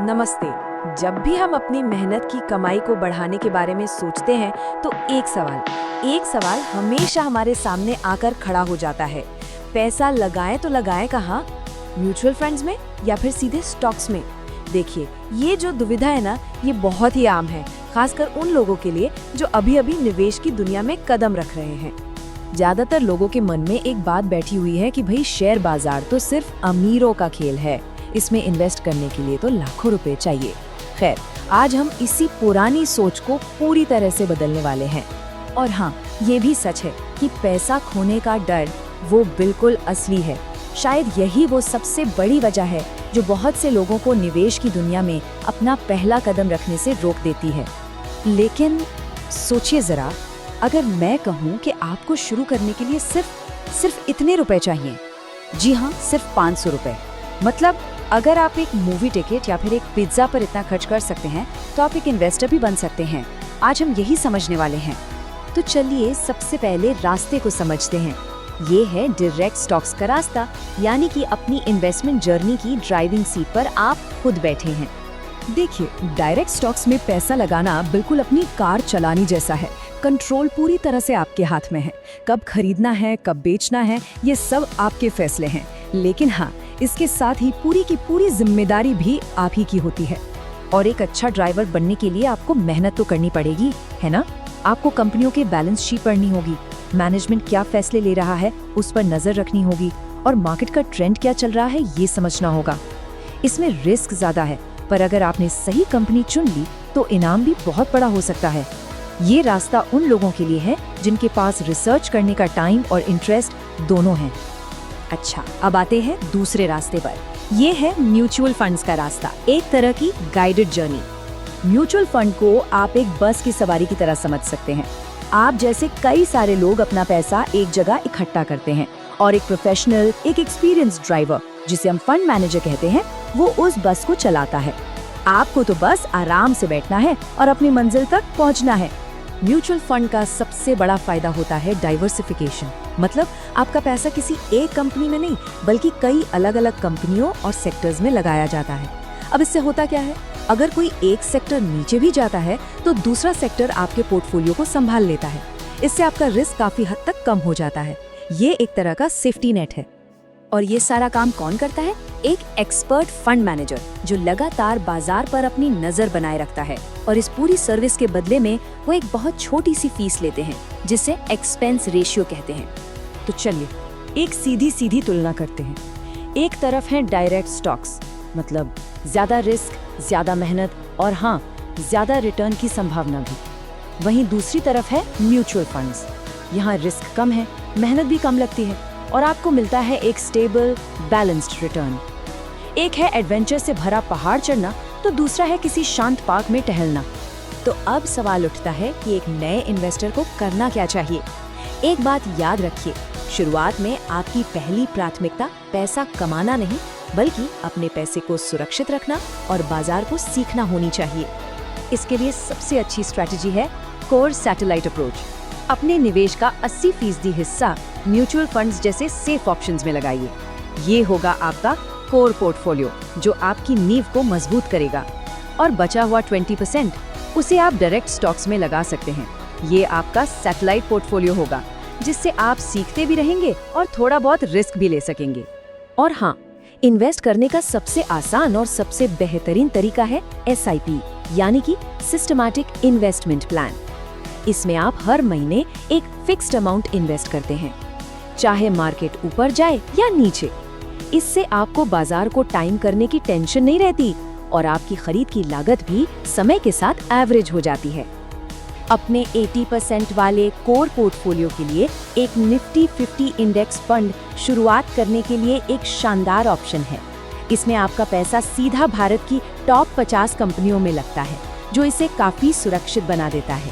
नमस्ते। जब भी हम अपनी मेहनत की कमाई को बढ़ाने के बारे में सोचते हैं तो एक सवाल हमेशा हमारे सामने आकर खड़ा हो जाता है। पैसा लगाएं तो लगाएं कहाँ? म्यूचुअल फंड्स में या फिर सीधे स्टॉक्स में? देखिए, ये जो दुविधा है ना, ये बहुत ही आम है, खासकर उन लोगों के लिए जो अभी-अभी निवेश की दुनिया में कदम रख रहे हैं। ज्यादातर लोगों के मन में एक बात बैठी हुई है कि भाई शेयर बाजार तो सिर्फ अमीरों का खेल है, इसमें इन्वेस्ट करने के लिए तो लाखों रुपए चाहिए। खैर, आज हम इसी पुरानी सोच को पूरी तरह से बदलने वाले हैं। और हाँ, ये भी सच है कि पैसा खोने का डर वो बिल्कुल असली है। शायद यही वो सबसे बड़ी वजह है जो बहुत से लोगों को निवेश की दुनिया में अपना पहला कदम रखने से रोक देती है। लेकिन सोचिए जरा, अगर मैं कहूँ कि आपको शुरू करने के लिए सिर्फ इतने रुपए चाहिए। जी हाँ, सिर्फ 500 रुपए। मतलब अगर आप एक मूवी टिकट या फिर एक पिज्जा पर इतना खर्च कर सकते हैं तो आप एक इन्वेस्टर भी बन सकते हैं। आज हम यही समझने वाले हैं। तो चलिए सबसे पहले रास्ते को समझते हैं। ये है डायरेक्ट स्टॉक्स का रास्ता, यानी कि अपनी इन्वेस्टमेंट जर्नी की ड्राइविंग सीट पर आप खुद बैठे हैं। देखिए, डायरेक्ट स्टॉक्स में पैसा लगाना बिल्कुल अपनी कार चलानी जैसा है। कंट्रोल पूरी तरह से आपके हाथ में है। कब खरीदना है, कब बेचना है, ये सब आपके फैसले हैं। लेकिन हाँ, इसके साथ ही पूरी की पूरी जिम्मेदारी भी आप ही की होती है। और एक अच्छा ड्राइवर बनने के लिए आपको मेहनत तो करनी पड़ेगी, है ना? आपको कंपनियों के बैलेंस शीट पढ़नी होगी, मैनेजमेंट क्या फैसले ले रहा है उस पर नजर रखनी होगी, और मार्केट का ट्रेंड क्या चल रहा है ये समझना होगा। इसमें रिस्क ज्यादा है, पर अगर आपने सही कंपनी चुन ली तो इनाम भी बहुत बड़ा हो सकता है। ये रास्ता उन लोगों के लिए है जिनके पास रिसर्च करने का टाइम और इंटरेस्ट दोनों है। अच्छा, अब आते हैं दूसरे रास्ते पर। ये है म्यूचुअल फंड्स का रास्ता, एक तरह की गाइडेड जर्नी। म्यूचुअल फंड को आप एक बस की सवारी की तरह समझ सकते हैं। आप जैसे कई सारे लोग अपना पैसा एक जगह इकट्ठा करते हैं और एक प्रोफेशनल, एक एक्सपीरियंस्ड ड्राइवर, जिसे हम फंड मैनेजर कहते हैं, वो उस बस को चलाता है। आपको तो बस आराम से बैठना है और अपनी मंजिल तक पहुंचना है। म्यूचुअल फंड का सबसे बड़ा फायदा होता है डाइवर्सिफिकेशन। मतलब आपका पैसा किसी एक कंपनी में नहीं, बल्कि कई अलग अलग कंपनियों और सेक्टर्स में लगाया जाता है। अब इससे होता क्या है, अगर कोई एक सेक्टर नीचे भी जाता है तो दूसरा सेक्टर आपके पोर्टफोलियो को संभाल लेता है। इससे आपका रिस्क काफी हद तक कम हो जाता है। ये एक तरह का सेफ्टी नेट है। और ये सारा काम कौन करता है? एक एक्सपर्ट फंड मैनेजर जो लगातार बाजार पर अपनी नजर बनाए रखता है। और इस पूरी सर्विस के बदले में वो एक बहुत छोटी सी फीस लेते हैं, जिसे एक्सपेंस रेशियो कहते हैं। तो चलिए एक सीधी तुलना करते हैं। एक तरफ है डायरेक्ट स्टॉक्स, मतलब ज्यादा रिस्क, ज्यादा मेहनत और हाँ, ज्यादा रिटर्न की संभावना भी। वहीं दूसरी तरफ है म्यूचुअल फंड्स। यहाँ रिस्क कम है, मेहनत भी कम लगती है और आपको मिलता है एक स्टेबल, बैलेंस्ड रिटर्न। एक है एडवेंचर से भरा पहाड़ चढ़ना, तो दूसरा है किसी शांत पार्क में टहलना। तो अब सवाल उठता है कि एक नए इन्वेस्टर को करना क्या चाहिए। एक बात याद रखिए, शुरुआत में आपकी पहली प्राथमिकता पैसा कमाना नहीं, बल्कि अपने पैसे को सुरक्षित रखना और बाजार को सीखना होनी चाहिए। इसके लिए सबसे अच्छी स्ट्रैटेजी है कोर सैटेलाइट अप्रोच। अपने निवेश का 80% हिस्सा म्यूचुअल फंड्स जैसे सेफ ऑप्शंस में लगाइए। ये होगा आपका कोर पोर्टफोलियो, जो आपकी नींव को मजबूत करेगा। और बचा हुआ 20% उसे आप डायरेक्ट स्टॉक्स में लगा सकते हैं। ये आपका सैटेलाइट पोर्टफोलियो होगा, जिससे आप सीखते भी रहेंगे और थोड़ा बहुत रिस्क भी ले सकेंगे। और हाँ, इन्वेस्ट करने का सबसे आसान और सबसे बेहतरीन तरीका है SIP, यानी कि सिस्टमैटिक इन्वेस्टमेंट प्लान। इसमें आप हर महीने एक फिक्स्ड अमाउंट इन्वेस्ट करते हैं, चाहे मार्केट ऊपर जाए या नीचे। इससे आपको बाजार को टाइम करने की टेंशन नहीं रहती और आपकी खरीद की लागत भी समय के साथ एवरेज हो जाती है। अपने 80% वाले कोर पोर्टफोलियो के लिए एक निफ्टी 50 इंडेक्स फंड शुरुआत करने के लिए एक शानदार ऑप्शन है। इसमें आपका पैसा सीधा भारत की टॉप 50 कंपनियों में लगता है, जो इसे काफी सुरक्षित बना देता है।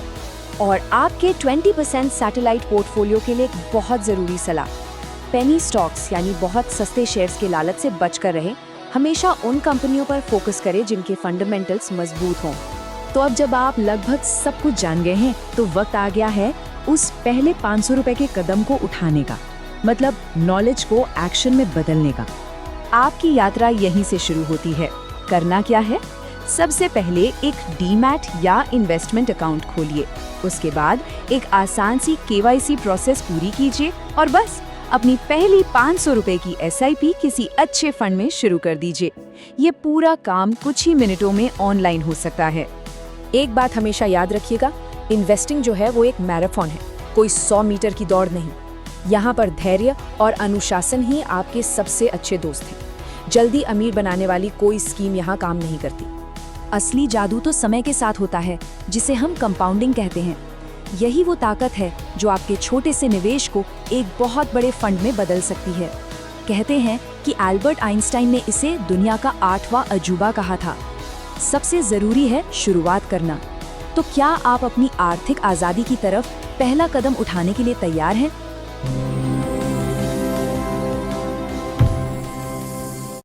और आपके 20% सैटेलाइट पोर्टफोलियो के लिए एक बहुत जरूरी सलाह, पेनी स्टॉक्स यानी बहुत सस्ते शेयर्स के लालच से बचकर रहें। हमेशा उन कंपनियों पर फोकस करें जिनके फंडामेंटल्स मजबूत हों। तो अब जब आप लगभग सब कुछ जान गए हैं, तो वक्त आ गया है उस पहले 500 रुपए के कदम को उठाने का, मतलब नॉलेज को एक्शन में बदलने का। आपकी यात्रा यहीं से शुरू होती है। करना क्या है? सबसे पहले एक डीमैट या इन्वेस्टमेंट अकाउंट खोलिए। उसके बाद एक आसान सी केवाईसी प्रोसेस पूरी कीजिए और बस अपनी पहली 500 रुपए की एसआईपी किसी अच्छे फंड में शुरू कर दीजिए। ये पूरा काम कुछ ही मिनटों में ऑनलाइन हो सकता है। एक बात हमेशा याद रखिएगा, इन्वेस्टिंग जो है वो एक मैराथन है, कोई 100 मीटर की दौड़ नहीं। यहाँ पर धैर्य और अनुशासन ही आपके सबसे अच्छे दोस्त हैं। जल्दी अमीर बनाने वाली कोई स्कीम यहाँ काम नहीं करती। असली जादू तो समय के साथ होता है, जिसे हम कंपाउंडिंग कहते हैं। यही वो ताकत है जो आपके छोटे से निवेश को एक बहुत बड़े फंड में बदल सकती है। कहते हैं कि एल्बर्ट आइंस्टाइन ने इसे दुनिया का 8वां अजूबा कहा था। सबसे जरूरी है शुरुआत करना। तो क्या आप अपनी आर्थिक आज़ादी की तरफ पहला कदम उठाने के लिए तैयार हैं?